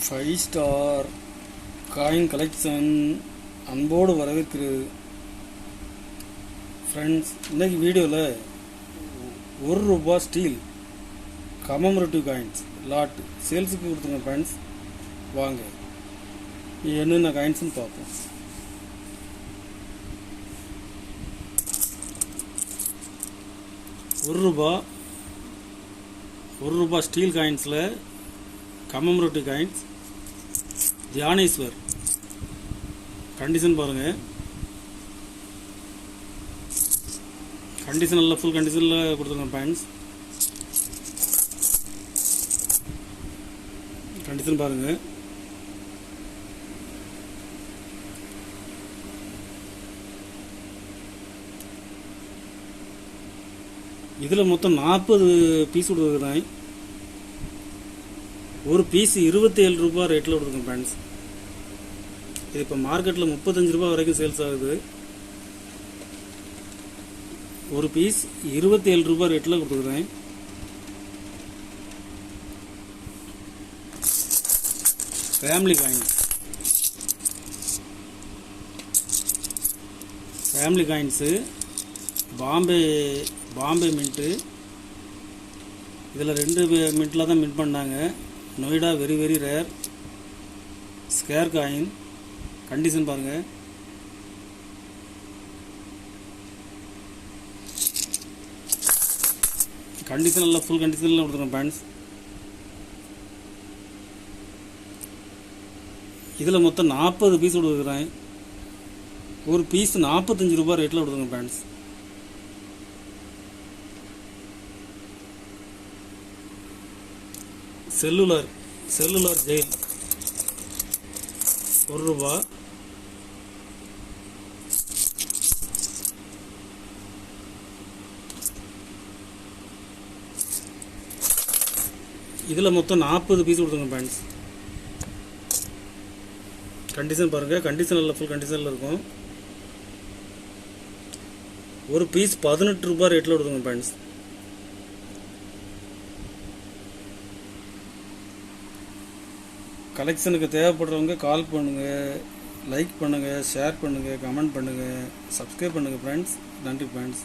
Five star coin collection அன்போடு வரவேற்கிறது friends. இன்றைக்கி வீடியோவில் ₹1 ஸ்டீல் கமமரேட்டிவ் காயின்ஸ் லாட் சேல்ஸுக்கு கொடுத்துருங்க ஃப்ரெண்ட்ஸ். வாங்க என்னென்ன காயின்ஸ்னு பார்ப்போம். ₹1 steel காயின்ஸில் commemorative coins Dnyaneshwar condition பாருங்கள். கண்டிஷன் எல்லாம் ஃபுல் கண்டிஷனில் கொடுத்துருங்க ஃப்ரெண்ட்ஸ். கண்டிஷன் பாருங்கள். இதில் மொத்தம் 40 பீஸ் கொடுத்துருக்குறேன். ஒரு பீஸ் ₹27 ரேட்டில் கொடுத்துருக்கேன் ஃப்ரெண்ட்ஸ். இது இப்போ மார்க்கெட்டில் ₹35 வரைக்கும் சேல்ஸ் ஆகுது. ஒரு பீஸ் ₹27 ரேட்டில் கொடுத்துருக்குறேன். Family coins Bombay mint. இதில் 2 மின்ட்டில் தான் மின்ட் பண்ணாங்க. Noida very very rare scare coin. Condition பாருங்கள். கண்டிஷன் எல்லாம் ஃபுல் கண்டிஷனில் கொடுத்துருங்க ஃப்ரெண்ட்ஸ். இதில் மொத்தம் 40 பீஸ் கொடுக்குறேன். ஒரு பீஸ் ₹45 ரேட்டில் கொடுத்துருங்க ஃப்ரெண்ட்ஸ். Cellular jail ₹1. இதில் மொத்தம் 40 பீஸ் கொடுத்துருங்க ஃப்ரெண்ட்ஸ். கண்டிஷன் பாருங்கள். கண்டிஷன் எல்லாம் ஃபுல் கண்டிஷனில் இருக்கும். ஒரு பீஸ் ₹18 ரேட்டில் கொடுத்துருங்க ஃப்ரெண்ட்ஸ். கலெக்ஷனுக்கு தேவைப்படுறவங்க கால் பண்ணுங்கள், லைக் பண்ணுங்கள், ஷேர் பண்ணுங்கள், கமெண்ட் பண்ணுங்கள், சப்ஸ்கிரைப் பண்ணுங்கள் ஃப்ரெண்ட்ஸ். நன்றி ஃப்ரெண்ட்ஸ்.